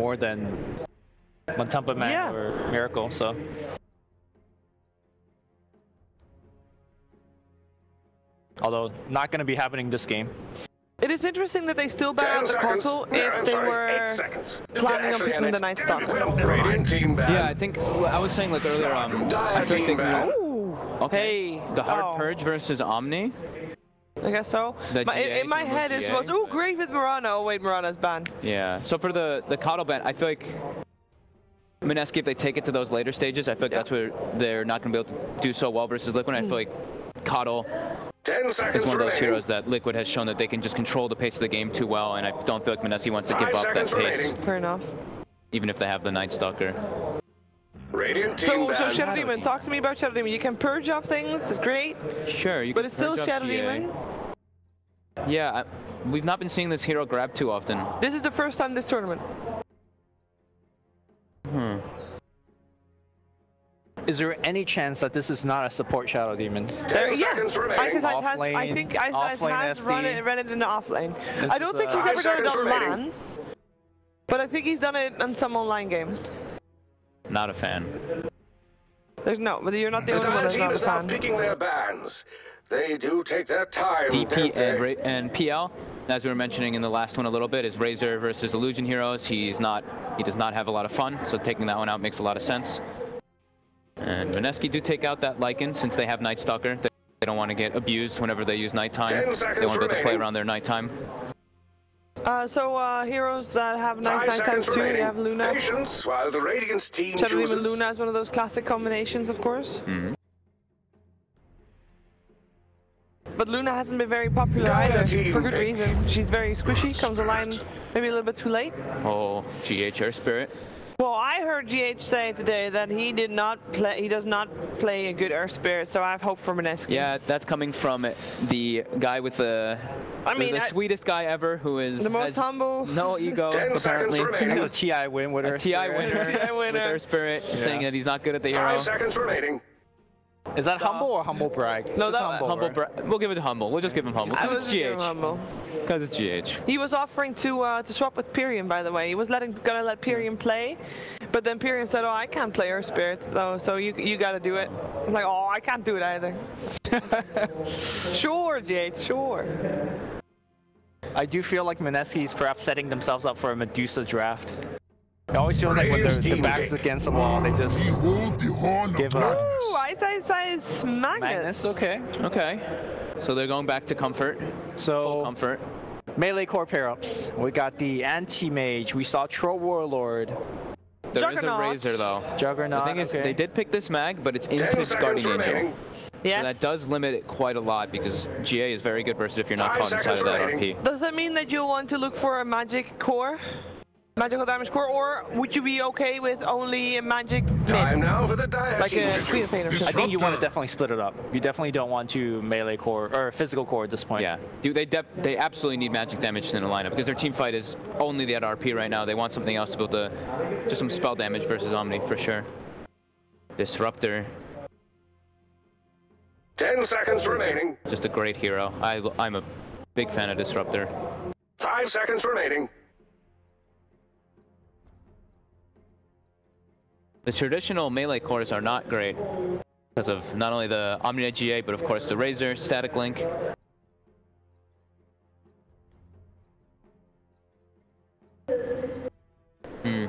more than Montumpa Man or Miracle, so. Although, not going to be happening this game. It is interesting that they still ban out the console if they were planning on picking the Night Stalker. Yeah, I think I was saying like earlier, I think they hey, the hard purge versus Omni. I guess so. In my head it was, ooh, great with Mirana. Oh wait, Mirana's banned. Yeah. So for the Coddle ban, I feel like Mineski, if they take it to those later stages, I feel like that's where they're not going to be able to do so well versus Liquid. I feel like Coddle is one of those heroes that Liquid has shown that they can just control the pace of the game too well, and I don't feel like Mineski wants to give up that pace. Fair enough. Even if they have the Night Stalker. So Shadow Demon, talk to me about Shadow Demon. You can purge off things, it's great. Sure, you but can it's still Shadow Demon. Yeah, we've not been seeing this hero grab too often. This is the first time this tournament. Is there any chance that this is not a support Shadow Demon? Ice has, I think Ice has run it in the off lane. I don't think he's ever done it on LAN, but I think he's done it on some online games. Not a fan. But you're not the only one that's not a fan. Picking their bans. They do take their time. DP and PL, as we were mentioning in the last one a little bit, is Razor versus Illusion Heroes. He does not have a lot of fun, so taking that one out makes a lot of sense. And Mineski do take out that Lycan since they have Night Stalker. They don't want to get abused whenever they use nighttime. They want to be able to play around their nighttime. Heroes that have nice nighttime too. You have Luna. While the Radiance team Shadow Demon Luna is one of those classic combinations, of course. But Luna hasn't been very popular either, for good reason. She's very squishy, comes online maybe a little bit too late. Oh, GH Air Spirit. Well, I heard GH say today that he does not play a good Earth Spirit, so I have hope for Mineski. Yeah, that's coming from the guy with the sweetest guy ever, who is the most humble, no ego apparently. A TI win with Earth Spirit. TI winner with Earth Spirit, saying that he's not good at the hero. 5 seconds remaining. Is that humble or humble brag? No, that's humble brag. We'll give it to humble. We'll just give him humble. Because it's GH. Because it's GH. He was offering to swap with Pyrion, by the way. He was gonna let Pyrion play, but then Pyrion said, "Oh, I can't play Earth Spirit, though, so you gotta do it." I'm like, "Oh, I can't do it either." Sure, GH, sure. I do feel like Mineski is perhaps setting themselves up for a Medusa draft. It always feels like when the back's against the wall, they just give up. Ooh, Ice Magnus. Okay. So they're going back to comfort. Full comfort. Melee core pair-ups. We got the Anti-Mage. We saw Troll Warlord. There is a Razor though. Juggernaut. The thing is, they did pick this mag, but it's into Guardian Angel. Yes. So that does limit it quite a lot because GA is very good versus if you're not caught inside of that RP. Does that mean that you'll want to look for a magic core? Magical damage core, or would you be okay with only a magic mid? Time now for the like a Queen of Pain or something? I think you want to definitely split it up. You definitely don't want to melee core or physical core at this point. Yeah, they absolutely need magic damage in the lineup because their team fight is only that RP right now. They want something else to be able to, just some spell damage versus Omni for sure. Disruptor. 10 seconds remaining. Just a great hero. I'm a big fan of Disruptor. 5 seconds remaining. The traditional melee cores are not great because of not only the Omni GA, but of course the Razor, Static Link. Maybe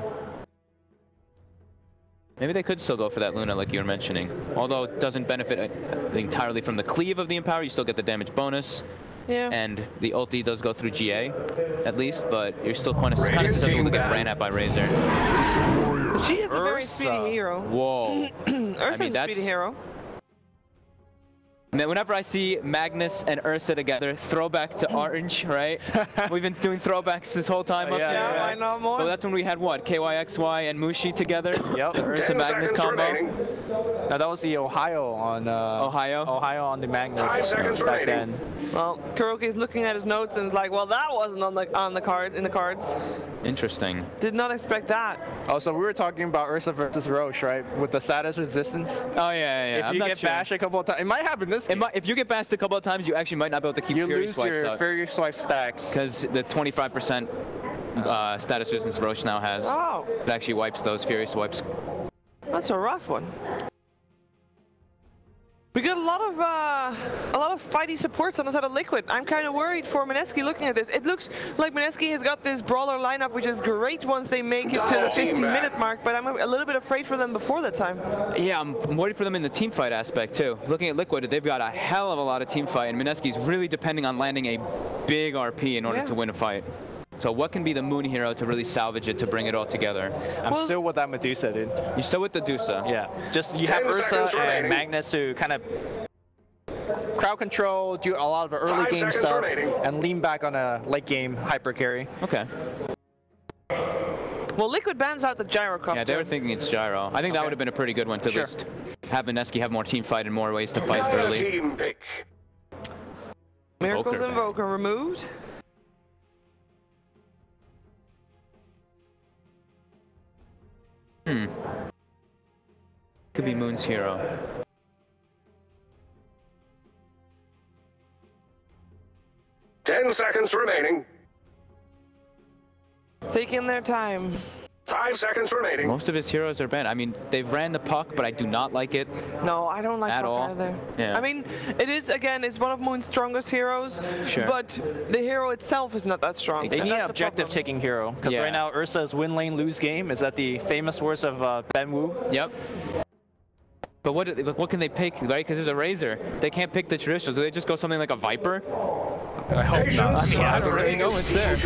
they could still go for that Luna like you were mentioning. Although it doesn't benefit entirely from the cleave of the Empower, you still get the damage bonus. Yeah. And the ulti does go through GA, at least, but you're still kind of susceptible to get ran at by Razor. She is a very speedy hero. Whoa. Ursa is a speedy hero. And then whenever I see Magnus and Ursa together, throwback to Orange, right? We've been doing throwbacks this whole time up here. Yeah, why not more? But that's when we had what? KYXY and Mushi together? Yep. The Ursa Magnus combo. Now that was the Ohio on Ohio on the Magnus back then. Well, Kuroki is looking at his notes and is like, well, that wasn't on the cards. Interesting. Did not expect that. Oh, so we were talking about Ursa versus Roche, right? With the status resistance. Oh yeah. If you get bashed a couple of times, it might happen this game. If you get bashed a couple of times, you actually might not be able to keep Fury Swipes up. Fury Swipe stacks. Because the 25% status resistance Roche now has. Oh, It actually wipes those Furious Wipes. that's a rough one. We got a lot of fighty supports on the side of Liquid. I'm kind of worried for Mineski looking at this. It looks like Mineski has got this brawler lineup, which is great once they make it to the 15-minute mark, but I'm a little bit afraid for them before that time. Yeah, I'm worried for them in the team fight aspect too. Looking at Liquid, they've got a hell of a lot of team fight, and Mineski's really depending on landing a big RP in order to win a fight. So what can be the Moon hero to really salvage it, to bring it all together? I'm still with that Medusa, dude. You're still with the Dusa? Yeah. Just you have Ursa and Magnus who kind of crowd control, do a lot of early game stuff, and lean back on a late game hyper carry. Okay. Well, Liquid bans out the gyrocopter. Yeah, they were thinking it's gyro. I think that would have been a pretty good one to just have Mineski have more team fight and more ways to fight early. Team pick. Miracles Invoker removed. Could be Moon's hero. Ten seconds remaining. Taking their time. 5 seconds remaining. Most of his heroes are banned. I mean, they've ran the puck, but I do not like it. No, I don't like At Puck all. either. Yeah. I mean, it is, again, it's one of Moon's strongest heroes, Sure. but the hero itself is not that strong. They and need an that's the objective problem. taking hero, because Yeah. right now Ursa's win lane lose game is that the famous words of Ben Wu. Yep. But what can they pick, right? Because there's a Razor. They can't pick the traditionals. Do they just go something like a Viper? I hope not. I mean, I don't really know what's there.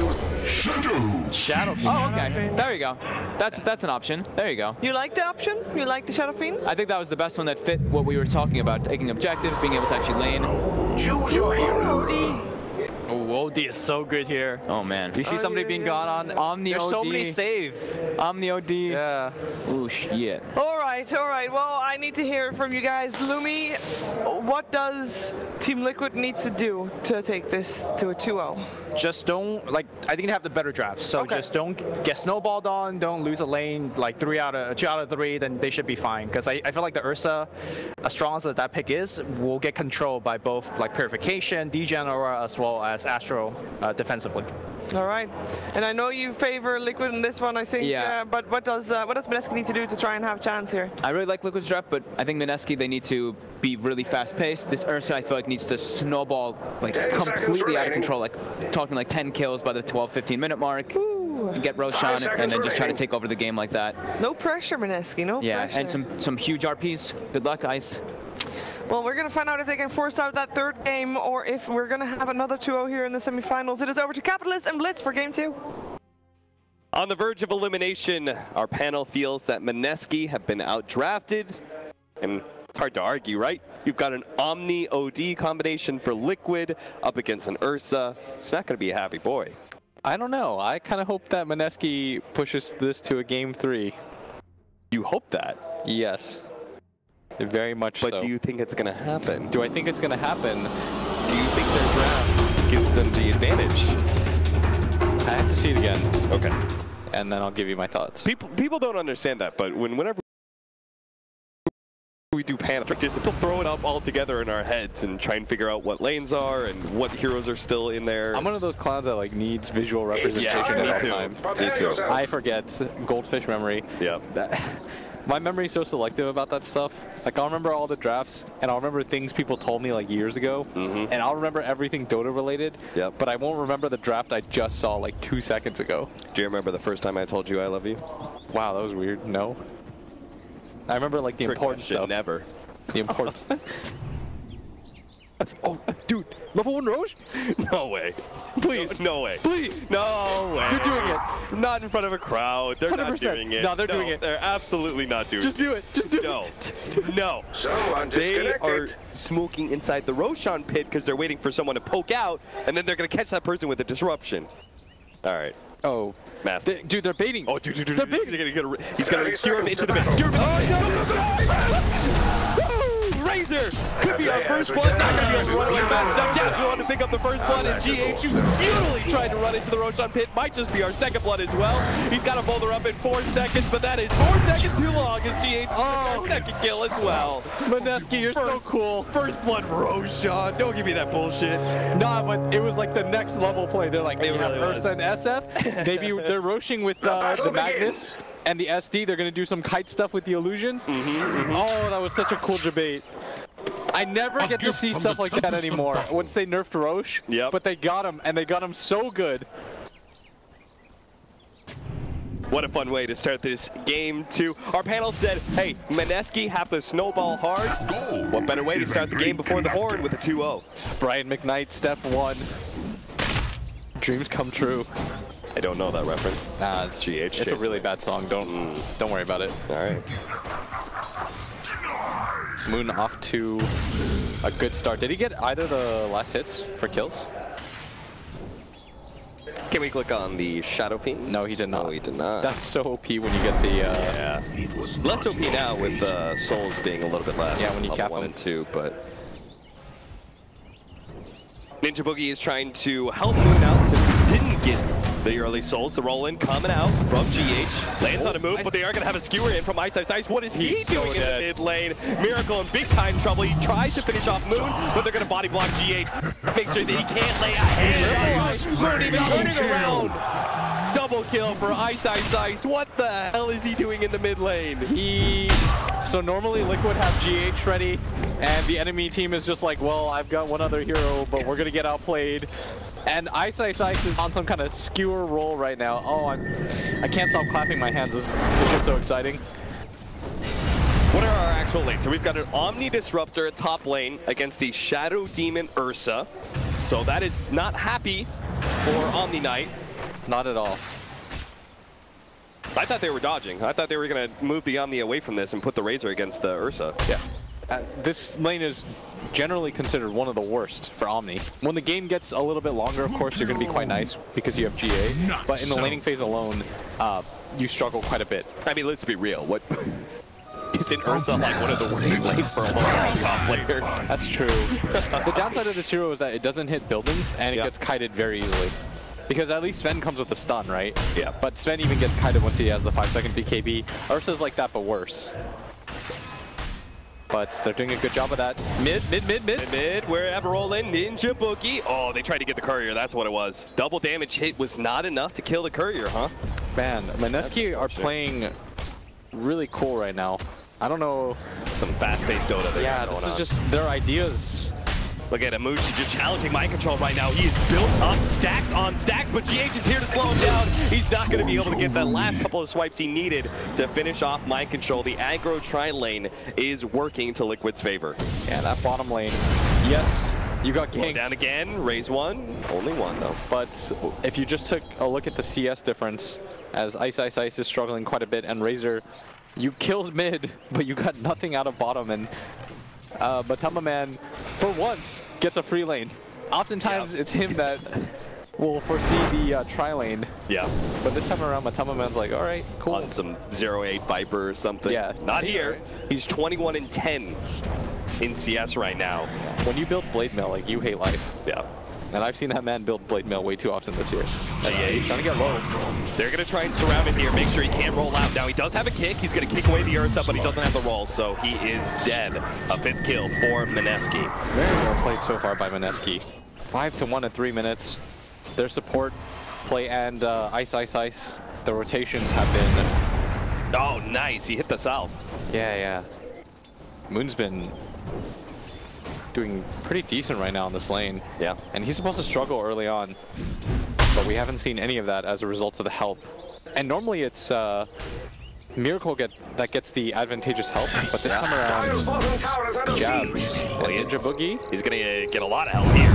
Shadow. Oh, okay. There you go. That's an option. There you go. You like the option? You like the Shadow Fiend? I think that was the best one that fit what we were talking about, taking objectives, being able to actually lane. Choose your hero. Oh, OD is so good here. Oh, man. Do you see somebody being gone on? Omni There's OD. so many save. Omni OD. Yeah. Ooh, shit. All right. Well, I need to hear it from you guys. Lumi, what does Team Liquid need to do to take this to a 2-0? Just don't, like, I think they have the better drafts. So just don't get snowballed on, don't lose a lane, like 2 out of 3, then they should be fine. Because I feel like the Ursa, as strong as that pick is, will get controlled by both like Purification, Degen Aura, as well as Astro defensively. All right. And I know you favor Liquid in this one, I think. Yeah. But what does Mineski need to do to try and have a chance here? I really like Liquid's draft, but I think Mineski, they need to be really fast-paced. This Ursa, I feel like, needs to snowball like completely out of control, like talking like 10 kills by the 12-15 minute mark. And get Roshan and then just try to take over the game like that. No pressure, Mineski. No pressure. Yeah, and some huge RPs. Good luck, guys. Well, we're going to find out if they can force out that third game or if we're going to have another 2-0 here in the semifinals. It is over to Capitalist and Blitz for game 2. On the verge of elimination, our panel feels that Mineski have been outdrafted. And it's hard to argue, right? You've got an Omni OD combination for Liquid up against an Ursa. It's not going to be a happy boy. I don't know. I kind of hope that Mineski pushes this to a game 3. You hope that. Yes. Very much so. But do you think it's going to happen? Do I think it's going to happen? Do you think their draft gives them the advantage? I have to see it again. Okay. And then I'll give you my thoughts. People don't understand that, but whenever we do panel practice, we'll throw it up all together in our heads and try and figure out what lanes are and what heroes are still in there. I'm one of those clowns that like needs visual representation me at all too. time. Me too. I forget goldfish memory. Yeah. My memory's so selective about that stuff. Like, I'll remember all the drafts, and I'll remember things people told me like years ago, and I'll remember everything Dota related, but I won't remember the draft I just saw like 2 seconds ago. Do you remember the first time I told you I love you? Wow, that was weird. No. I remember like the important stuff. Never. The important. Oh, dude, level 1 Roche? No way. Please. No way. Please. No way. You're doing it. Not in front of a crowd. They're not 100%. doing it. No, they're doing it. They're absolutely not doing Just it. do it. Just do No. it. No. Someone They disconnected. are smoking inside the Roshan pit because they're waiting for someone to poke out, and then they're going to catch that person with a disruption. All right. Oh. Mask. Dude, they're baiting. Oh, dude. They're baiting. He's going to skewer him into the mid. Skewer him into the mid. Woo! Razor here. Could be our first blood. Not going to be able to run away fast enough. Jabs will want to pick up the first blood, and GH, who futilely tried to run into the Roshan pit, might just be our second blood as well. He's got to boulder up in 4 seconds, but that is 4 seconds too long as GH our second kill as well. Mineski, you're so cool. First blood Roshan. Don't give me that bullshit. Nah, but it was like the next level play. They're like, you have really Ursa and SF. Maybe they're roshing with the Magnus and the SD. They're going to do some kite stuff with the illusions. Oh, that was such a cool debate. I never get to see stuff like that anymore. Once they nerfed Roche, but they got him, and they got him so good. What a fun way to start this game, too. Our panel said, hey, Mineski have to snowball hard. What better way to start the game before the horn with a 2-0? Brian McKnight, step 1. Dreams come true. I don't know that reference. Nah, it's GH. It's a really bad song. Don't worry about it. All right. Moon off to a good start. Did he get either the last hits for kills? Can we click on the Shadow Fiend? No, he did not. No, he did not. That's so OP when you get the... yeah. Less OP now with souls being a little bit less. Yeah, when you cap 1 and 2, but... Ninja Boogie is trying to help Moon out since he didn't get the early souls. The roll-in coming out from GH. Lands on a move, but they are going to have a skewer in from Ice Ice Ice. What is he doing in the mid lane? Miracle in big time trouble. He tries to finish off Moon, but they're going to body block GH. Make sure that he can't lay a hand. Moon even turning around. Double kill for Ice Ice Ice. What the hell is he doing in the mid lane? So normally Liquid have GH ready, and the enemy team is just like, well, I've got one other hero, but we're going to get outplayed. And Ice Ice Ice is on some kind of skewer roll right now. Oh, I can't stop clapping my hands. This is so exciting. What are our actual lanes? So we've got an Omni Disruptor at top lane against the Shadow Demon Ursa. So that is not happy for Omni Knight. Not at all. I thought they were dodging. I thought they were going to move the Omni away from this and put the Razor against the Ursa. Yeah. This lane is generally considered one of the worst for Omni. When the game gets a little bit longer, of course, you're going to be quite nice because you have GA. But in the laning phase alone, you struggle quite a bit. I mean, let's be real. What? Isn't Ursa like one of the worst lanes for a lot of top players? That's true. The downside of this hero is that it doesn't hit buildings and it gets kited very easily. Because at least Sven comes with a stun, right? Yeah. But Sven even gets kited once he has the 5-second BKB. Ursa's like that, but worse. But they're doing a good job of that. Mid. Wherever roll in, Ninja Boogie. Oh, they tried to get the courier. That's what it was. Double damage hit was not enough to kill the courier, huh? Man, Mineski are playing really cool right now. I don't know. Some fast-paced Dota. Yeah, this is just their ideas. Look at Amushi just challenging mind control right now. He is built up stacks on stacks, but GH is here to slow him down. He's not going to be able to get that last couple of swipes he needed to finish off mind control. The aggro tri-lane is working to Liquid's favor. Yeah, that bottom lane. Yes, you got ganked. Down again, raise one. Only one, though. But if you just took a look at the CS difference, as Ice Ice Ice is struggling quite a bit, and Razor, you killed mid, but you got nothing out of bottom, and Matama Man, for once, gets a free lane. Oftentimes, it's him that will foresee the tri-lane. Yeah. But this time around, Matama Man's like, all right, cool. On some 0-8 Viper or something. Yeah. Not here. He's 21-10 in CS right now. When you build Blade Mail, like, you hate life. Yeah. And I've seen that man build Blade Mail way too often this year. He's trying to get low. They're going to try and surround him here, make sure he can't roll out. Now, he does have a kick. He's going to kick away the Ursa, but he doesn't have the roll, so he is dead. A 5th kill for Mineski. Very well played so far by Mineski. 5-1 in 3 minutes. Their support play and Ice Ice Ice, the rotations have been... Oh, nice. He hit the south. Yeah. Moon's been doing pretty decent right now in this lane. Yeah. And he's supposed to struggle early on, but we haven't seen any of that as a result of the help. And normally it's Miracle that gets the advantageous help, but this time around, Jabs and Ninja Boogie. He's going to get a lot of help here.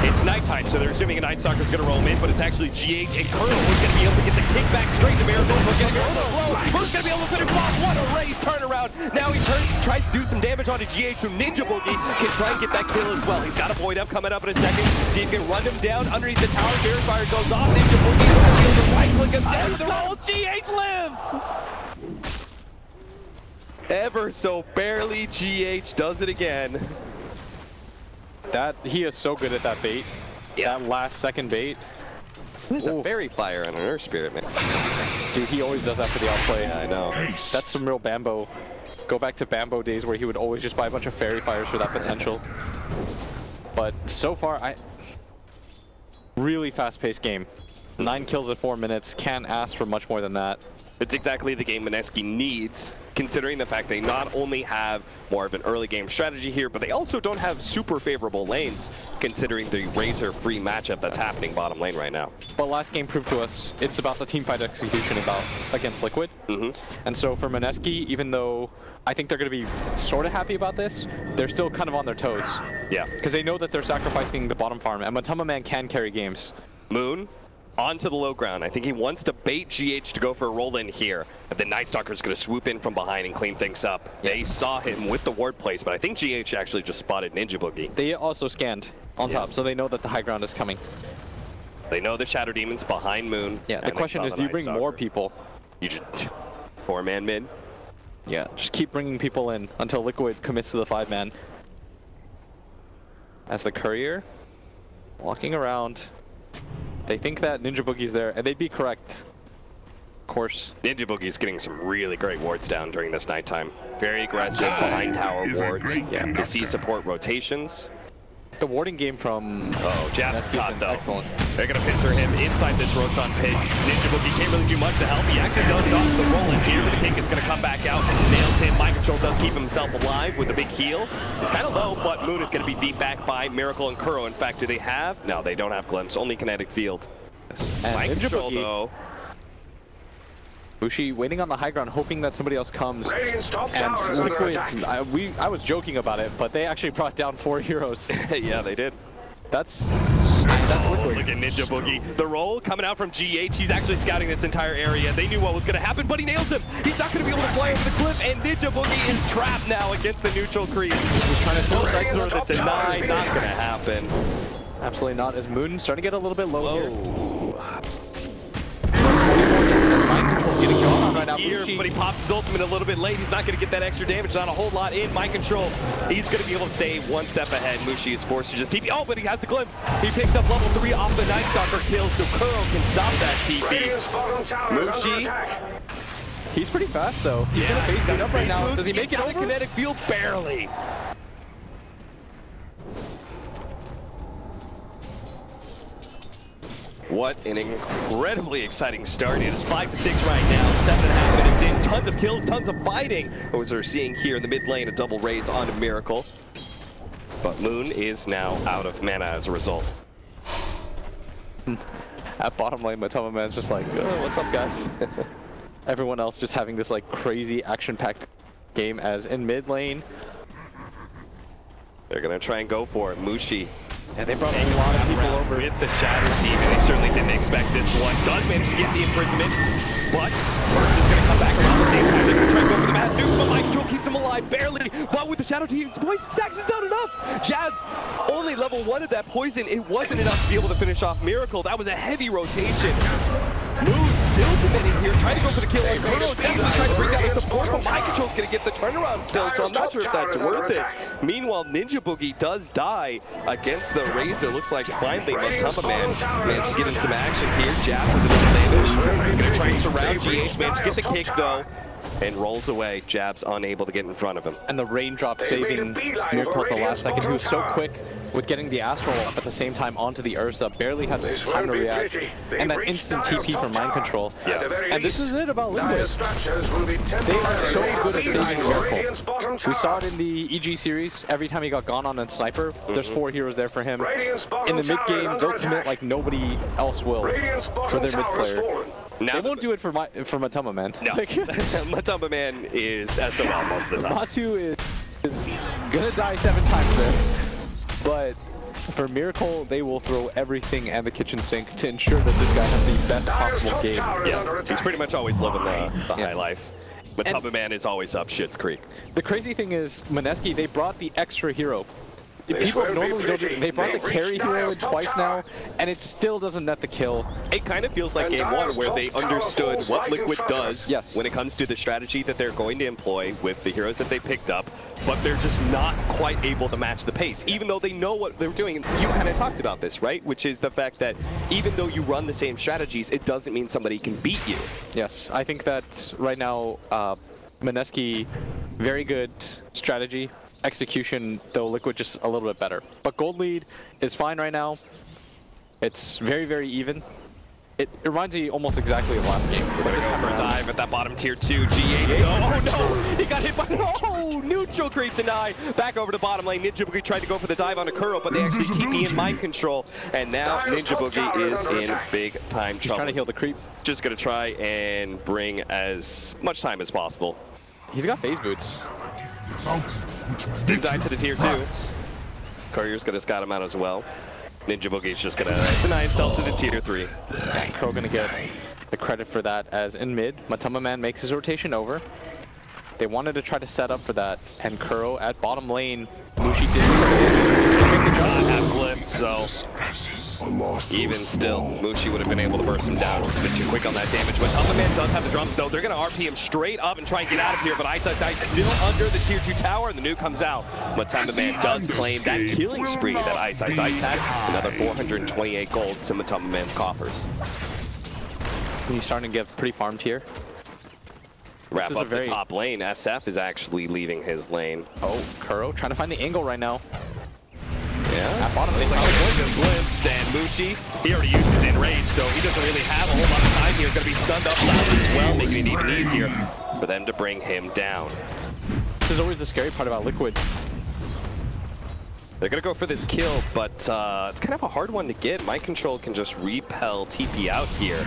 It's nighttime, so they're assuming a Night Stalker's going to roll him in, but it's actually GH and Colonel who's going to be able to get the kickback straight to Miracle. We're getting a little low. Who's going to be able to finish off? What a race turnaround. Now he tries to do some damage onto GH, so Ninja Boogie can try and get that kill as well. He's got a void up coming up in a second. See if he can run him down underneath the tower. Verifier goes off. Ninja Boogie is going to be able to right-click him down to the roll. GH lives! ever so barely. GH does it again. He is so good at that bait. Yeah. That last second bait. There's a fairy fire and an earth spirit, man. Dude, he always does that for the outplay. Yeah, I know. That's some real Bambo. Go back to Bambo days where he would always just buy a bunch of fairy fires for that potential. But so far, really fast-paced game. 9 kills in 4 minutes. Can't ask for much more than that. It's exactly the game Mineski needs, considering the fact they not only have more of an early game strategy here, but they also don't have super favorable lanes, considering the Razor free matchup that's happening bottom lane right now. But last game proved to us it's about the teamfight execution against Liquid. And so for Mineski, even though I think they're going to be sort of happy about this, they're still kind of on their toes. Yeah. Because they know that they're sacrificing the bottom farm, and Matama Man can carry games. Moon onto the low ground. I think he wants to bait GH to go for a roll in here. And then Night Stalker's going to swoop in from behind and clean things up. They saw him with the ward place, but I think GH actually just spotted Ninja Boogie. They also scanned on top, so they know that the high ground is coming. They know the Shadow Demon's behind Moon. Yeah, the question is, do you bring more people? You just 4-man mid. Yeah, just keep bringing people in until Liquid commits to the 5-man. As the courier, walking around, they think that Ninja Boogie's there, and they'd be correct. Of course. Ninja Boogie's getting some really great wards down during this nighttime. Very aggressive behind tower wards to see support rotations. The warding game from Jab's caught though. Excellent. They're going to pincer him inside this Roshan pit. Ninja Boogie can't really do much to help. He actually does dodge the roll in here, but the King is going to come back out and nails him. Mind Control does keep himself alive with a big heal. He's kind of low, but Moon is going to be beat back by Miracle and Kuro. In fact, do they have? No, they don't have Glimpse, only Kinetic Field. Mind Control though. Bushi waiting on the high ground, hoping that somebody else comes. And Liquid, I was joking about it, but they actually brought down 4 heroes. Yeah, they did. That's Liquid. Look at Ninja Boogie. The roll coming out from GH. He's actually scouting this entire area. They knew what was going to happen, but he nails him. He's not going to be able to fly over the cliff, and Ninja Boogie is trapped now against the neutral creep. He's trying to sort of deny. Not going to happen. Absolutely not. As Moon starting to get a little bit low here. Getting going on right now. Here, but he pops his ultimate a little bit late. He's not going to get that extra damage. Not a whole lot in Mind Control. He's going to be able to stay one step ahead. Mushi is forced to just TP. Oh, but he has the glimpse. He picked up level 3 off the Night Stalker kill, so Kuro can stop that TP. Mushi. He's pretty fast, though. He's going to face it up right now. Does he make it over? Kinetic field? Barely. What an incredibly exciting start. It is 5-6 right now, 7.5 minutes in, tons of kills, tons of fighting. As we're seeing here in the mid lane, a double raise onto Miracle. But Moon is now out of mana as a result. At bottom lane, Matama Man's just like, oh, what's up, guys? Everyone else just having this like crazy action-packed game, as in mid lane. They're gonna try and go for it. Mushi. Yeah, they brought a lot of people over with the Shadow team, and they certainly didn't expect this one. Does manage to get the imprisonment, but Burst is going to come back around the same time. They're going to try and go for the mass nukes, but Mind Control keeps him alive, barely. But with the Shadow team's poison stacks is not enough. Jab's only level 1 of that poison. It wasn't enough to be able to finish off Miracle. That was a heavy rotation. Moon still committing here, trying to go for the kill. Kuro definitely trying to bring down the support, but Mind Control's going to get the turnaround kill, so I'm not sure if that's worth it. Meanwhile, Ninja Boogie does die against the Razor. Looks like finally Matama Man managed to get in some action here. Jab with a little damage. Trying to surround GH, managed to get the kick though, and rolls away. Jab's unable to get in front of him. And the raindrop saving Miracle at the last second. He was so quick with getting the Astral up at the same time onto the Ursa, barely had the time to react, and that instant TP from Mind Control. Yeah. And this is it about Liquid. They are so good at saving Miracle. We saw it in the EG series. Every time he got gone on a sniper, there's 4 heroes there for him. In the mid game, they'll commit like nobody else will for their mid player. Now they won't do it for Matama Man. No. Matama Man is SOL most of the time. Matu is gonna die 7 times there. But for Miracle, they will throw everything at the kitchen sink to ensure that this guy has the best possible game. Yeah, he's pretty much always living the high life. Matama Man is always up Shit's Creek. The crazy thing is, Mineski, they brought the extra hero. People normally don't. They brought the carry hero in twice now, and it still doesn't net the kill. It kind of feels like game one where they understood what Liquid does when it comes to the strategy that they're going to employ with the heroes that they picked up, but they're just not quite able to match the pace, even though they know what they're doing. And you kind of talked about this, right? Which is the fact that even though you run the same strategies, it doesn't mean somebody can beat you. Yes, I think that right now, Mineski, very good strategy. Execution, though, Liquid just a little bit better. But gold lead is fine right now. It's very, very even. It reminds me almost exactly of last game. We're going to go for a dive at that bottom tier 2. GH. Oh no! He got hit by neutral creep deny. Back over to bottom lane. Ninja Boogie tried to go for the dive on a Kuro, but they actually TP in mind control. And now Ninja Boogie is in big time trouble. He's trying to heal the creep. Just going to try and bring as much time as possible. He's got phase boots. Did dive to the tier 2. Courier's going to scout him out as well. Ninja Boogie's just going to deny himself to the tier 3. And Crow going to get the credit for that, as in mid, Matama Man makes his rotation over. They wanted to try to set up for that, and Kuro at bottom lane, Mushi did have glyphs, so even still, Mushi would have been able to burst him down. Just a bit too quick on that damage. Matama Man does have the drum snow. They're going to RP him straight up and try and get out of here, but Ice still under the tier 2 tower, and the nuke comes out. Matama Man does claim that killing spree that Ice had. Another 428 gold to Matama Man's coffers. He's starting to get pretty farmed here. Wrap up the top lane. SF is actually leaving his lane. Oh, Kuro trying to find the angle right now. Yeah. At bottom lane, glimpse, and Mushi, he already used his enrage, so he doesn't really have a whole lot of time here. He's going to be stunned up as well, making it even easier for them to bring him down. This is always the scary part about Liquid. They're going to go for this kill, but it's kind of a hard one to get. Mind control can just repel TP out here.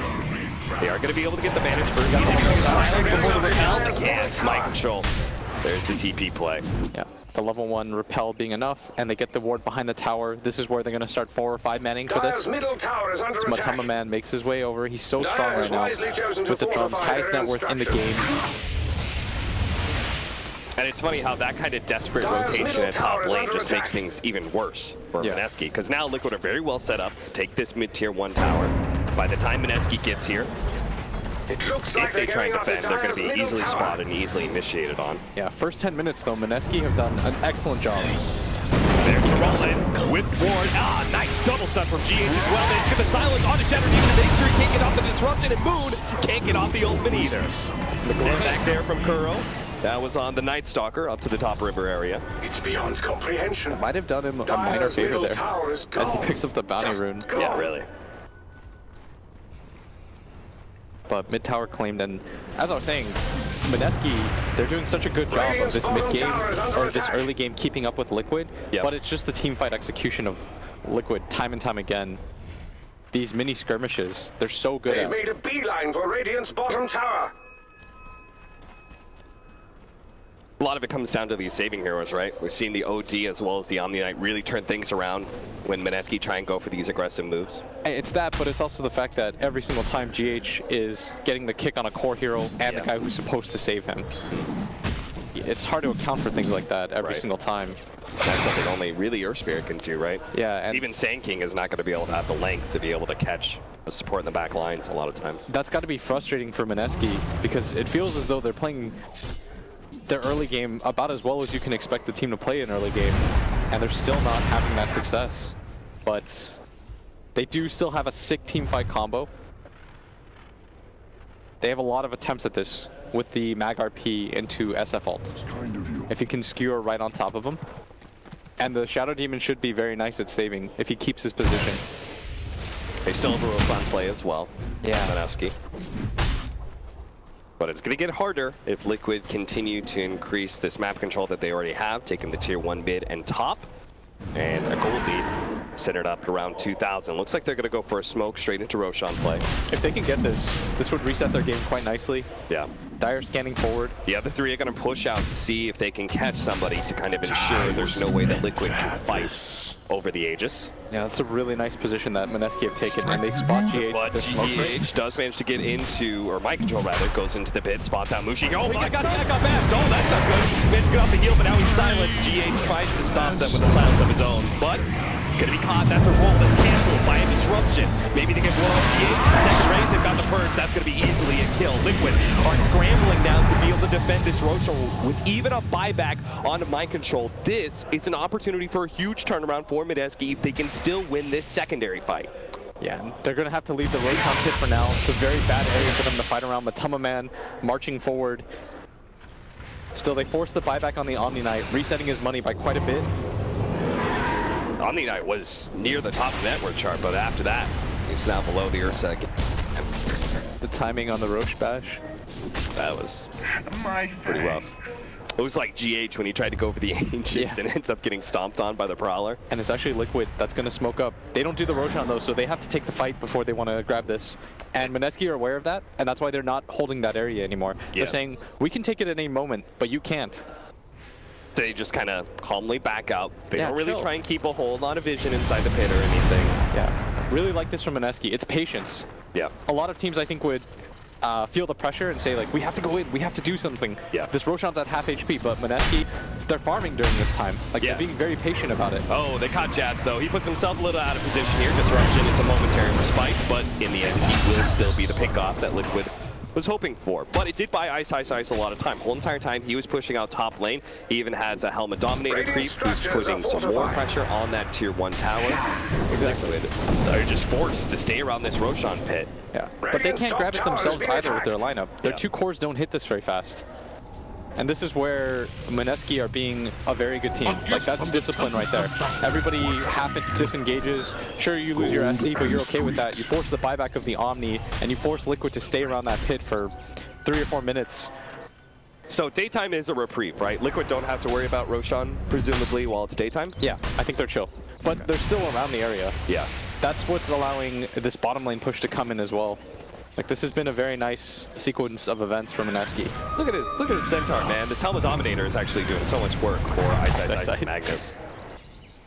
They are going to be able to get the vanish first. Before the repel, they can't. Mind control. There's the TP play. Yeah, the level 1 repel being enough, and they get the ward behind the tower. This is where they're going to start 4 or 5 manning for this. Matama Man makes his way over. He's so strong right now with the drums, highest net worth in the game. And it's funny how that kind of desperate rotation at top lane just makes things even worse for Mineski, because now Liquid are very well set up to take this mid-tier 1 tower. By the time Mineski gets here, if they try and defend, they're going to be easily spotted and easily initiated on. Yeah, first 10 minutes though, Mineski have done an excellent job. There's the roll-in with ward. Ah, nice double stun from GH as well. They get the silence on his energy to make sure he can't get off the disruption, and Moon can't get off the ultimate either. Send back there from Kuro. That was on the Night Stalker up to the top river area. It's beyond comprehension. It might have done him a minor favor there as he picks up the bounty rune. Yeah, really. But mid tower claimed, and as I was saying, Mineski, they're doing such a good job of this mid game or this early game keeping up with Liquid. But it's just the team fight execution of Liquid time and time again. These mini skirmishes, they're so good at. They've made a beeline for Radiant's bottom tower. A lot of it comes down to these saving heroes, right? We've seen the OD as well as the Omni Knight really turn things around when Mineski try and go for these aggressive moves. It's that, but it's also the fact that every single time GH is getting the kick on a core hero and the guy who's supposed to save him. It's hard to account for things like that every single time. That's something only really Earth Spirit can do, right? Yeah. And even Sand King is not going to be able to have the length to be able to catch the support in the back lines a lot of times. That's got to be frustrating for Mineski, because it feels as though they're playing their early game about as well as you can expect the team to play an early game, and they're still not having that success. But they do still have a sick team fight combo. They have a lot of attempts at this with the Mag RP into SF ult. If he can skewer right on top of him. And the Shadow Demon should be very nice at saving if he keeps his position. They still have a Rosan play as well. Yeah. Mineski. But it's going to get harder if Liquid continue to increase this map control that they already have, taking the tier 1 mid and top. And a gold lead centered up around 2,000. Looks like they're going to go for a smoke straight into Roshan play. If they can get this would reset their game quite nicely. Yeah. Dire scanning forward. The other three are going to push out, see if they can catch somebody to kind of ensure there's no way that Liquid can fight. over the Aegis. Yeah, that's a really nice position that Mineski have taken, and they spot GH. But GH does manage to get into, or Mind Control rather, goes into the pit, spots out Mushi. Oh my god, that got back! Oh, that's not good. Managed to get off the heel, but now he's silenced. GH tries to stop them with a silence of his own, but it's going to be caught. That's a roll that's canceled by a disruption. Maybe they get one off GH. Second raise, they've got the purge. That's going to be easily a kill. Liquid are scrambling now to be able to defend this Roshan with even a buyback onto Mind Control. This is an opportunity for a huge turnaround for Mineski if they can still win this secondary fight. Yeah, they're going to have to leave the Roshan pit for now. It's a very bad area for them to fight around. Matama Man marching forward. Still, they forced the buyback on the Omni Knight, resetting his money by quite a bit. Omni Knight was near the top of the network chart, but after that, he's now below the Ursa. The timing on the Roche bash. That was pretty rough. It was like GH when he tried to go for the Ancients and ends up getting stomped on by the Prowler. And it's actually Liquid that's going to smoke up. They don't do the Roshan though, so they have to take the fight before they want to grab this. And Mineski are aware of that, and that's why they're not holding that area anymore. Yeah. They're saying, we can take it at any moment, but you can't. They just kind of calmly back out. They don't really try and keep a hold on a vision inside the pit or anything. Yeah, really like this from Mineski. It's patience. Yeah. A lot of teams, I think, would feel the pressure and say, like, we have to go in, we have to do something. Yeah. This Roshan's at half HP, but Mineski, they're farming during this time. Like, they're being very patient about it. Oh, they caught jabs, though. He puts himself a little out of position here. Disruption is a momentary respite, but in the end, he will still be the pick-off that Liquid was hoping for. But it did buy Ice a lot of time. Whole entire time, he was pushing out top lane. He even has a Helmet Dominator creep who's putting some more pressure on that tier 1 tower. Exactly. They're just forced to stay around this Roshan pit. Yeah, but they can't grab it themselves either with their lineup. Their two cores don't hit this very fast. And this is where Mineski are being a very good team. Like, that's discipline right there. Everybody half disengages. Sure, you lose your SD, but you're okay with that. You force the buyback of the Omni, and you force Liquid to stay around that pit for 3 or 4 minutes. So daytime is a reprieve, right? Liquid don't have to worry about Roshan, presumably, while it's daytime? Yeah, I think they're chill. But they're still around the area. Yeah. That's what's allowing this bottom lane push to come in as well. Like, this has been a very nice sequence of events for Mineski. Look at his Centaur, man. This Helmet Dominator is actually doing so much work for Ice Magnus.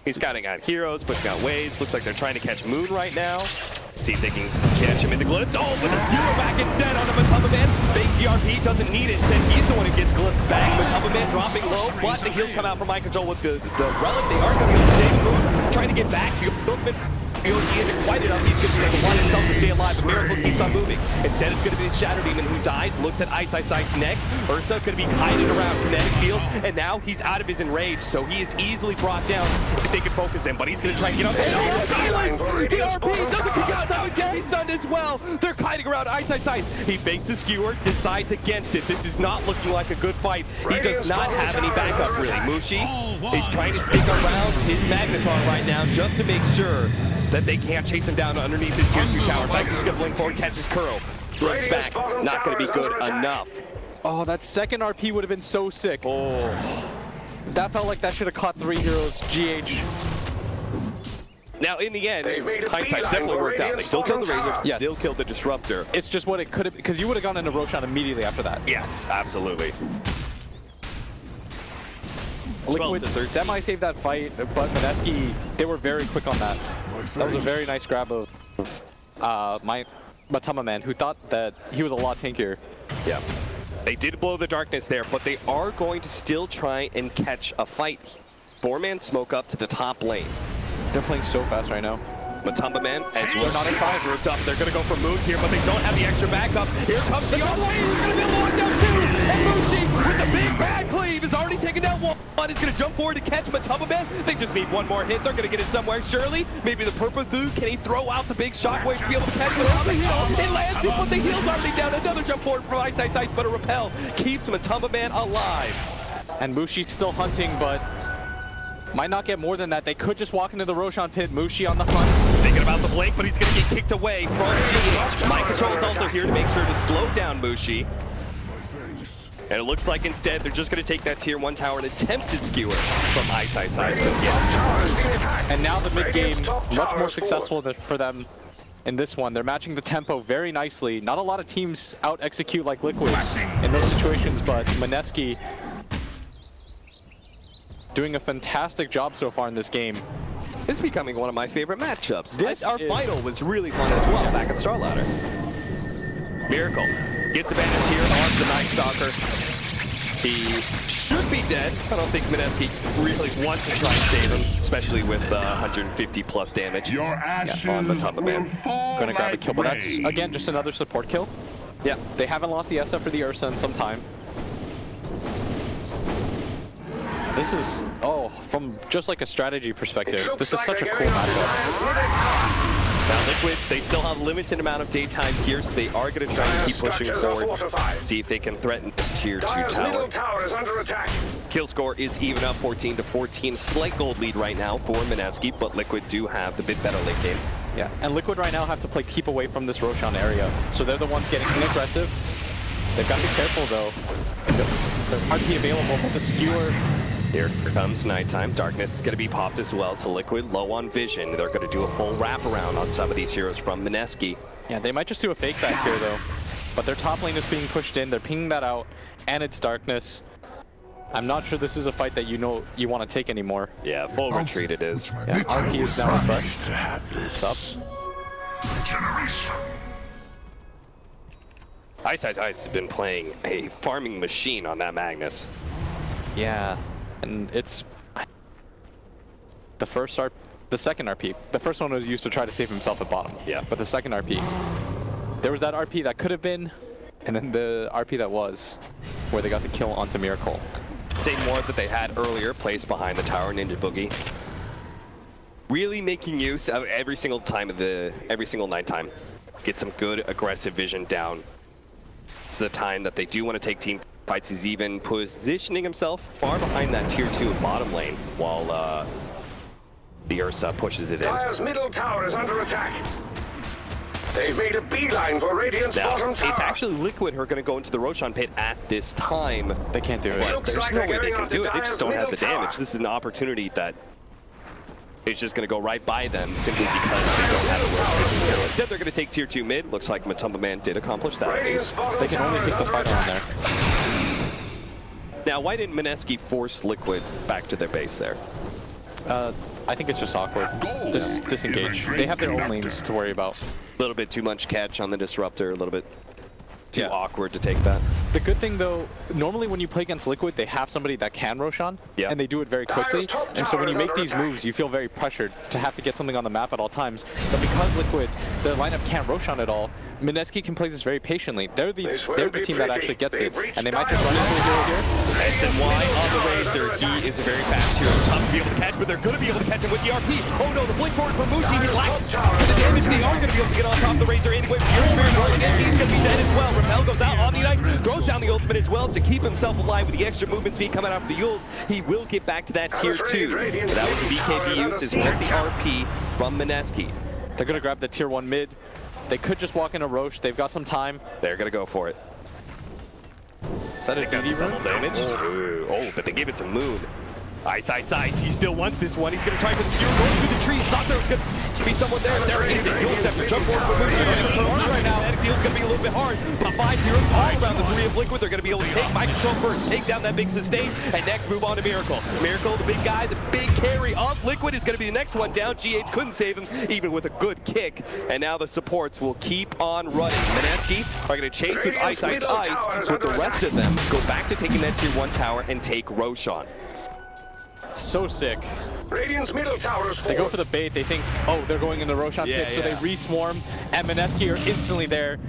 He's scouting out heroes, pushing out waves. Looks like they're trying to catch Moon right now. See if they can catch him in the glitz. Oh, with a skewer back instead on the Matama Man. Base CRP doesn't need it. Instead, he's the one who gets glitz back. Matama Man dropping low, but the heals come out from Mind Control with the relic. They are going to be able to save Moon. Trying to get back. The ultimate he isn't quite enough. He's going to be the one himself to stay alive, but Miracle keeps on moving. Instead, it's going to be the Shadow Demon who dies, looks at Ice next. Ursa's going to be hiding around Kinetic Field, and now he's out of his enrage, so he is easily brought down if they can focus him, but he's going to try and get up there. No, silence! The RP doesn't kick out, now he's done as well. They're kiting around Ice. He fakes the skewer, decides against it. This is not looking like a good fight. He does not have any backup, really. Mushi is trying to stick around his Magnetron right now just to make sure that they can't chase him down underneath his tier 2 tower. Vector's gonna blink forward, catches Kuro. Looks back, not gonna be good enough. Oh, that second RP would have been so sick. Oh. That felt like that should have caught 3 heroes, GH. Now, in the end, hindsight definitely worked out. They still killed the Razor, still killed the Disruptor. It's just what it could have, because you would have gone into Roshan immediately after that. Yes, absolutely. Liquid semi-saved that fight, but Mineski, they were very quick on that. That was a very nice grab of my Matama Man, who thought that he was a lot tankier. Yeah. They did blow the darkness there, but they are going to still try and catch a fight. 4-man smoke up to the top lane. They're playing so fast right now. Matamba Man, as we're not inside roofed up, they're going to go for Moon here, but they don't have the extra backup. Here comes the other lane, he's going to be locked down too! And Mushi, with the big bad cleave, is already taken down one. He's going to jump forward to catch Matamba Man. They just need one more hit. They're going to get it somewhere, surely. Maybe the purple dude, can he throw out the big shockwave to be able to catch Matamba? It lands him, but the heel's already down. Another jump forward from Ice, but a repel keeps Matamba Man alive. And Mushi's still hunting, but might not get more than that. They could just walk into the Roshan pit. Mushi on the front. Thinking about the blink, but he's going to get kicked away from GH. Mind Control is also here to make sure to slow down Mushi. And it looks like instead they're just going to take that tier 1 tower and attempted skewer from Ice. And now the mid game, much more successful for them in this one. They're matching the tempo very nicely. Not a lot of teams out-execute like Liquid in those situations, but Mineski doing a fantastic job so far in this game. This is becoming one of my favorite matchups. Our is- final was really fun as well back at Starladder. Miracle gets advantage here on the Night Stalker. He should be dead. I don't think Mineski really wants to try and save him, especially with 150 plus damage Your ashes on the top of man. Gonna grab the kill, but that's, again, just another support kill. Yeah. They haven't lost the SF for the Ursa in some time. This is, from just like a strategy perspective, this is such a cool matchup. Now Liquid, they still have a limited amount of daytime here, so they are going to try and keep pushing forward, see if they can threaten this tier 2 tower. Kill score is even up 14 to 14. Slight gold lead right now for Mineski, but Liquid do have the bit better late game. Yeah, and Liquid right now have to play keep away from this Roshan area, so they're the ones getting aggressive. They've got to be careful though. They're RP available, but the skewer. Here comes nighttime. Darkness is going to be popped as well, so Liquid low on vision. They're going to do a full wraparound on some of these heroes from Mineski. Yeah, they might just do a fake back here though. But their top lane is being pushed in, they're pinging that out, and it's Darkness. I'm not sure this is a fight that you know you want to take anymore. Yeah, full retreat it is. Yeah, RP is now refreshed. To have this. What's Generation. Ice has been playing a farming machine on that Magnus. Yeah, and it's the second RP. The first one was used to try to save himself at bottom. Yeah. But the second RP, there was that RP that could have been, and then the RP that was, where they got the kill onto Miracle. Same ward that they had earlier, placed behind the tower, Ninja Boogie. Really making use of every single nighttime. Get some good aggressive vision down. It's the time that they do want to take team fights. He's even positioning himself far behind that tier 2 bottom lane while the Ursa pushes it in. Dire's middle tower is under attack. They've made a beeline for Radiant's bottom tower. It's actually Liquid who are going to go into the Roshan pit at this time. They can't do it. But there's like no they're way they getting can onto do it. They just don't have the Dire's middle damage. tower. This is an opportunity that is just going to go right by them simply because they don't have a Roshan hero. Instead, they're going to take tier 2 mid. Looks like Matumba Man did accomplish that at least. They can only take the fight on there. Now, why didn't Mineski force Liquid back to their base there? I think it's just awkward. Just disengage. They have their own lanes to worry about. A little bit too much catch on the Disruptor, a little bit too Yeah. awkward to take that. The good thing though, normally when you play against Liquid, they have somebody that can Roshan, Yeah. and they do it very quickly. And so when you make these moves, you feel very pressured to have to get something on the map at all times. But because Liquid, the lineup can't Roshan at all, Mineski can play this very patiently. They're the team that actually gets it, and they might just run into the hero here. SNY on the Razor. He is a very fast hero. Tough to be able to catch, but they're going to be able to catch him with the RP. Oh no, the blink forward from Mushi. He's like, the damage, they are going to be able to get on top of the Razor anyway. Fury Spirit rolling in. He's going to be dead as well. Repel goes out. Omni Knight throws down the ultimate as well to keep himself alive with the extra movement speed coming out of the Yules. He will get back to that tier 2. But that was the BKB use as well as the RP from Mineski. They're going to grab the tier 1 mid. They could just walk in a Roche. They've got some time. They're going to go for it. Is that a DD rune? Damage. Oh, but they give it to Moon. Ice. He still wants this one. He's going to try for the skewer. Going through the trees. Thought there was going to be someone there. There is it. You'll have to jump forward for Moon. Right now, and it feels going to be a little bit hard. But 5 heroes all around the 3 of Liquid. They're going to be able to take Might Control first, take down that big sustain, and next move on to Miracle. Miracle, the big guy, the big carry of Liquid is going to be the next one down. GH couldn't save him, even with a good kick. And now the supports will keep on running. Mineski are going to chase with Ice, with the rest of them go back to taking that tier 1 tower and take Roshan. So sick. Radiant's middle tower is They go for the bait. They think, oh, they're going in the Roshan pit, so they re-swarm, and Mineski are instantly there.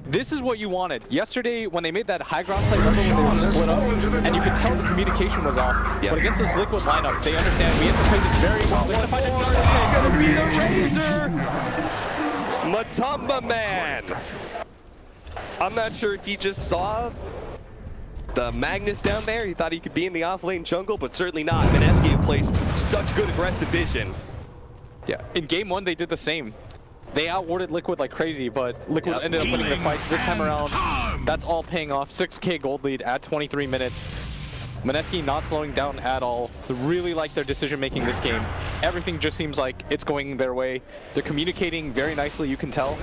This is what you wanted. Yesterday, when they made that high ground play, remember when they were split up? And you could tell the communication was off. Yep. But against this Liquid lineup, they understand we have to play this very well. They're gonna find a Matumba Man. I'm not sure if he just saw the Magnus down there. He thought he could be in the off-lane jungle, but certainly not. Mineski placed such good aggressive vision. Yeah, in game 1, they did the same. They outwarded Liquid like crazy, but Liquid ended up winning the fights this time around. That's all paying off. 6K gold lead at 23 minutes. Mineski not slowing down at all. They really like their decision-making this game. Everything just seems like it's going their way. They're communicating very nicely, you can tell.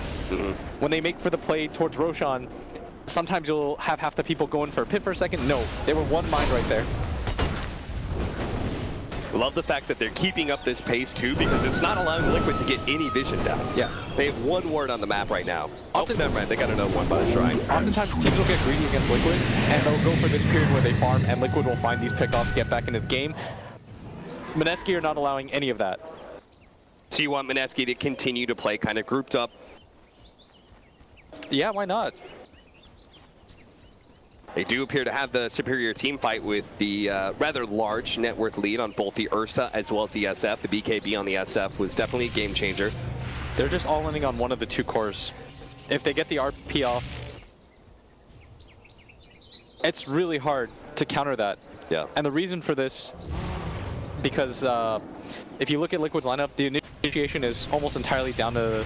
When they make for the play towards Roshan, sometimes you'll have half the people going for a pit for a second. No, they were one mind right there. Love the fact that they're keeping up this pace too, because it's not allowing Liquid to get any vision down. Yeah. They have one ward on the map right now. Often, never mind, they got another one by the shrine. Oftentimes teams will get greedy against Liquid, and they'll go for this period where they farm, and Liquid will find these pickoffs, get back into the game. Mineski are not allowing any of that. So you want Mineski to continue to play kind of grouped up? Yeah, why not? They do appear to have the superior team fight with the rather large net worth lead on both the Ursa as well as the SF. The BKB on the SF was definitely a game changer. They're just all landing on one of the two cores. If they get the RP off, it's really hard to counter that. Yeah. And the reason for this, because if you look at Liquid's lineup, the initiation is almost entirely down to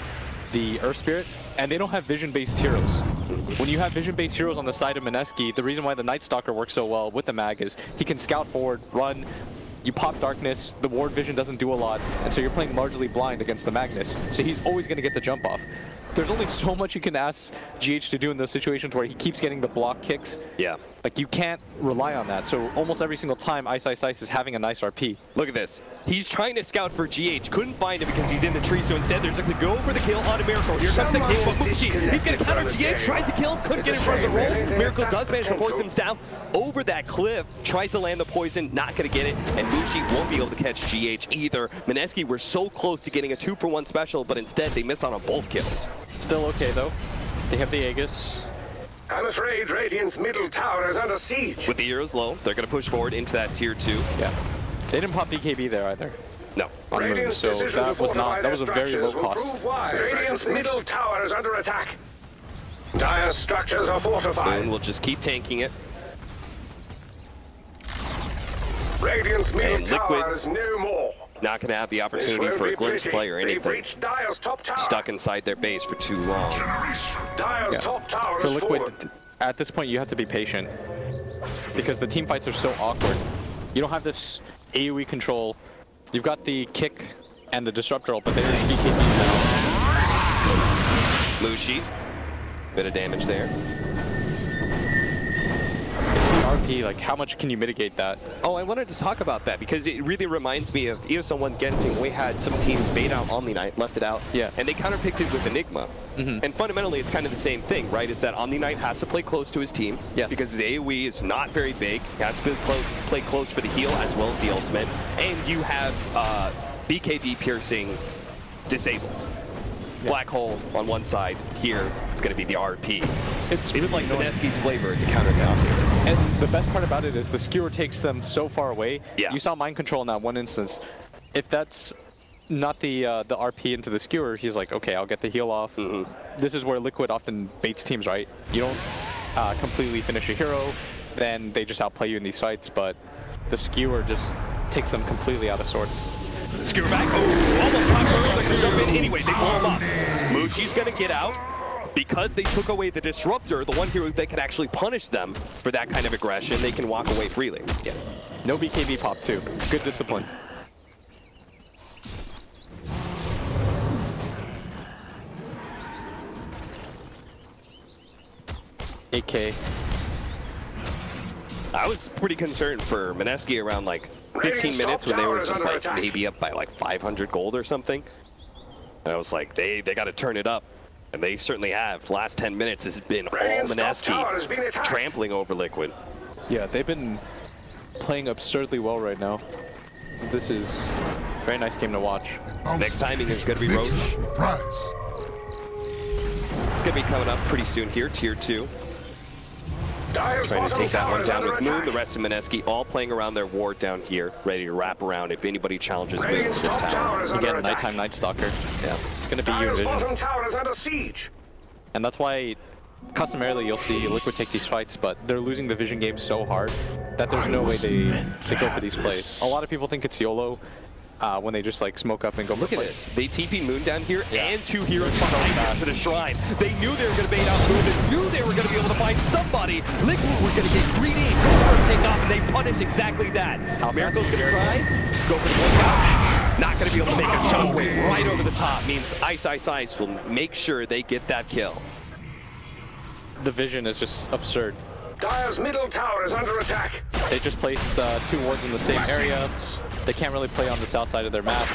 the Earth Spirit, and they don't have vision-based heroes. When you have vision-based heroes on the side of Mineski, the reason why the Night Stalker works so well with the mag is he can scout forward, run, you pop darkness, the ward vision doesn't do a lot, and so you're playing largely blind against the Magnus, so he's always going to get the jump off. There's only so much you can ask GH to do in those situations where he keeps getting the block kicks. Yeah. Like, you can't rely on that, so almost every single time Ice is having a nice RP. Look at this. He's trying to scout for GH. Couldn't find him because he's in the tree, so instead they're just going to go for the kill on a Miracle. Here comes the kill from Mushi. He's going to counter GH, tries to kill, couldn't get in front of the roll. Miracle does manage to force him down over that cliff, tries to land the poison, not going to get it, and Mushi won't be able to catch GH either. Mineski were so close to getting a 2-for-1 special, but instead they miss out on both kills. Still okay, though. They have the Aegis. I'm afraid Radiant's middle tower is under siege. With the heroes low, they're going to push forward into that tier 2. Yeah. They didn't pop BKB there either. No. On the move, so that was a very low cost. Radiant's middle tower is under attack. Dire structures are fortified. Moon will just keep tanking it. Radiant's middle And tower Liquid is no more. not going to have the opportunity for a glimpse play or They've anything. reached Dire's top tower. Stuck inside their base for too long. Dire's top tower For is Liquid, forward. at this point you have to be patient because the team fights are so awkward. You don't have this AoE control. You've got the kick and the disruptor ult, but there is BKB now. Mushi, bit of damage there. It's the RP, like how much can you mitigate that? Oh, I wanted to talk about that because it really reminds me of ESL 1 Gensing. We had some teams bait out Omni Knight, left it out, yeah, and they counterpicked it with Enigma. And fundamentally, it's kind of the same thing, right? Is that Omni Knight has to play close to his team because his AoE is not very big. He has to play close for the heal as well as the ultimate. And you have BKB piercing disables. Black hole on one side. Here, it's going to be the RP. It's really like Mineski's flavor to counter that. And the best part about it is the skewer takes them so far away. Yeah. You saw mind control in that one instance. If that's not the RP into the skewer, he's like, okay, I'll get the heal off. This is where Liquid often baits teams, right? You don't completely finish a hero, then they just outplay you in these fights, but the skewer just takes them completely out of sorts. Skewer back. Oh, almost time for them to jump in anyway. They blow him up. Mushi's going to get out. Because they took away the disruptor, the one hero that could actually punish them for that kind of aggression, they can walk away freely. Yeah. No BKB pop too. Good discipline. $8K. I was pretty concerned for Mineski around like 15 minutes when they were just like maybe up by like 500 gold or something. And I was like, they got to turn it up. And they certainly have. Last 10 minutes has been all Mineski trampling over Liquid. Yeah, they've been playing absurdly well right now. This is a very nice game to watch. Next timing is going to be Roche. Going to be coming up pretty soon here, tier 2. Trying to take that one down with Moon. The rest of Mineski all playing around their ward down here, ready to wrap around if anybody challenges Moon for this tower. Again, Nighttime Night Stalker. Yeah, it's going to be you in vision. And that's why, customarily, you'll see Liquid take these fights, but they're losing the vision game so hard that there's no way they go for these plays. A lot of people think it's YOLO when they just like smoke up and go. Look at this. They TP'd Moon down here and 2 heroes behind them to the shrine. They knew they were going to bait out Moon. They knew they were going to be able to find somebody. Liquid were going to get greedy, go for a pick off, and they punish exactly that. Miracle's going to try, go for the blackout. Not going to be able to make a shockwave right over the top. Means Ice will make sure they get that kill. The vision is just absurd. Dire's middle tower is under attack. They just placed 2 wards in the same area. They can't really play on the south side of their map.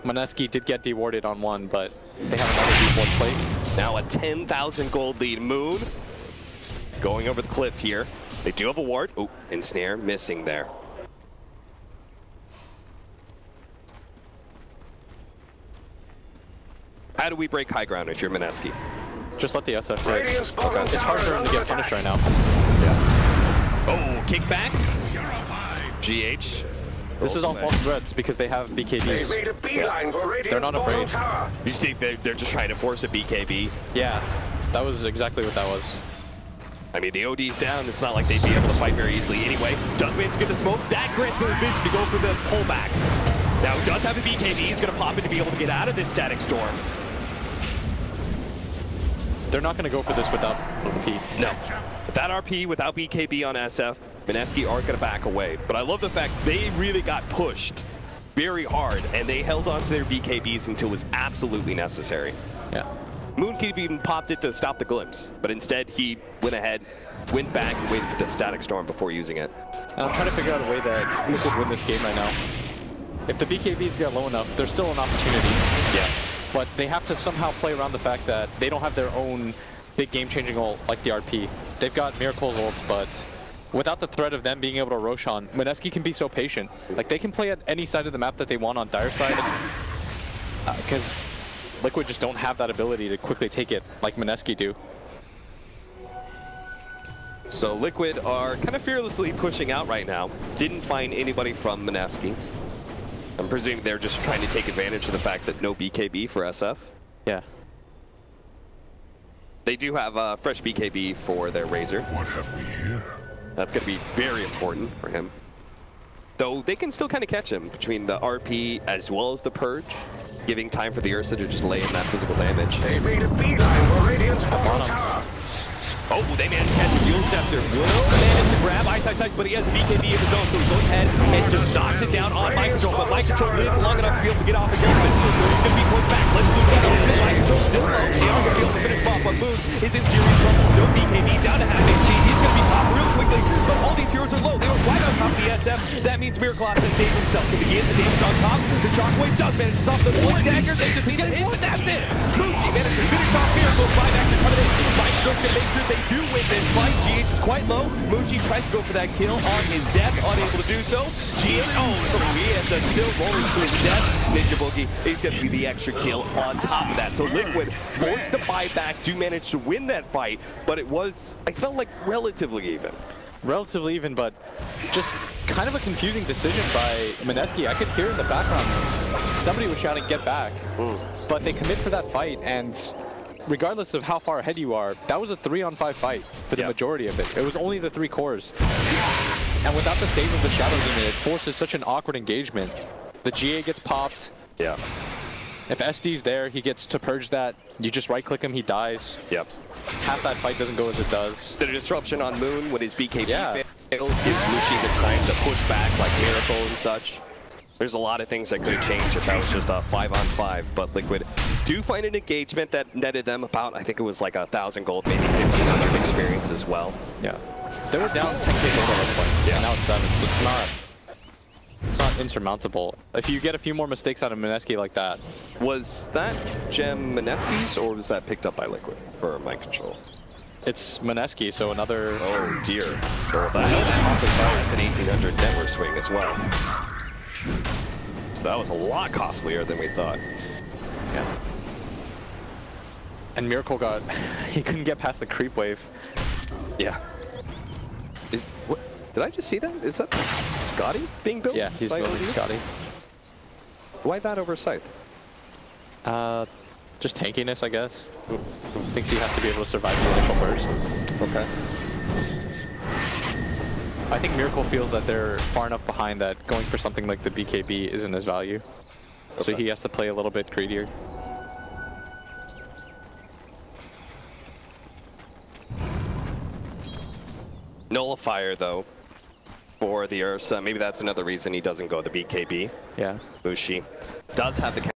Mineski did get dewarded on one, but they have another deward placed. Now a 10,000 gold lead. Moon going over the cliff here. They do have a ward. Oh, ensnare missing there. How do we break high ground if you're Mineski? Just let the SF hit. Radiant's Okay. bottom It's hard for tower him is to under get punished right attack. now. Oh, kickback. GH. This is all false threats because they have They've BKBs. made a beeline for Radiant's They're not bottom afraid. tower. You think they're just trying to force a BKB? Yeah, that was exactly what that was. I mean, the OD's down. It's not like they'd be able to fight very easily anyway. Does manage to get the smoke. That grants him the vision to go for the pullback. Now, he does have a BKB. He's going to pop in to be able to get out of this static storm. They're not going to go for this without P. No. Without RP, without BKB on SF, Mineski are going to back away. But I love the fact they really got pushed very hard, and they held on to their BKBs until it was absolutely necessary. Yeah. Mooncube even popped it to stop the glimpse, but instead he went ahead, went back, and waited for the static storm before using it. And I'm trying to figure out a way that Liquid win this game right now. If the BKBs get low enough, there's still an opportunity. Yeah. But they have to somehow play around the fact that they don't have their own big game-changing ult like the RP. They've got Miracle's ult, but without the threat of them being able to Roshan, Mineski can be so patient. Like, they can play at any side of the map that they want on Dire side, because Liquid just don't have that ability to quickly take it like Mineski do. So Liquid are kind of fearlessly pushing out right now. Didn't find anybody from Mineski. I'm presuming they're just trying to take advantage of the fact that no BKB for SF. Yeah. They do have a fresh BKB for their Razor. What have we here? That's going to be very important for him. Though they can still kind of catch him between the RP as well as the Purge, giving time for the Ursa to just lay in that physical damage. They made a beeline for Radiant's bottom tower. Oh, they managed to catch the Fuel Scepter. Will manage to grab Ice, but he has a BKB of his own, so he goes ahead and just knocks it down on Mind Control. But Mind Control lived long enough to be able to get off against it. So he's going to be pushed back. Let's move that over. Mind Control still low. They are going to be able to finish off, but Moon is in serious trouble. No BKB, down to half HP. He's going to be popped real quickly, but all these heroes are low. They were right on top of the SF. That means Miracle has to save himself. Can begin the damage on top. The Shockwave does manage to stop the one dagger. They just need to hit, and that's it. Mushi managed to finish off Miracle. 5 action coming in. Mind Control can make sure they do win this fight. GH is quite low. Mushi tries to go for that kill on his death, unable to do so. GH, he ends up still rolling to his death. Ninja Boogie is going to be the extra kill on top of that. So Liquid forced to buy back, do manage to win that fight, but it was, I felt like, relatively even. Relatively even, but just kind of a confusing decision by Mineski. I could hear in the background somebody was shouting, "Get back!" But they commit for that fight, and regardless of how far ahead you are, that was a 3-on-5 fight for the majority of it. It was only the 3 cores. And without the save of the Shadow Demon, it forces such an awkward engagement. The GA gets popped. Yeah. If SD's there, he gets to purge that. You just right-click him, he dies. Yep. Half that fight doesn't go as it does. The disruption on Moon when his BKB fails gives Mushi the time to push back like Miracle and such. There's a lot of things that could have changed if that was just a 5-on-5, but Liquid do find an engagement that netted them about, I think it was like 1,000 gold, maybe 1,500 experience as well. Yeah. They were down 10k gold at one point. Yeah. Now it's 7, so it's not insurmountable. If you get a few more mistakes out of Mineski like that. Was that gem Mineski's, or was that picked up by Liquid for Mind Control? It's Mineski, so another... Oh dear. Well, that's an 1,800 network swing as well. So that was a lot costlier than we thought. Yeah. And Miracle got... he couldn't get past the creep wave. Yeah. What, did I just see that? Is that Scotty being built? Yeah, he's building Scotty. Why that over Scythe? Just tankiness, I guess. Thinks you have to be able to survive the initial burst. Okay. I think Miracle feels that they're far enough behind that going for something like the BKB isn't his value. Okay. So he has to play a little bit greedier. Nullifier, though, for the Ursa. Maybe that's another reason he doesn't go the BKB. Yeah. Mushi does have the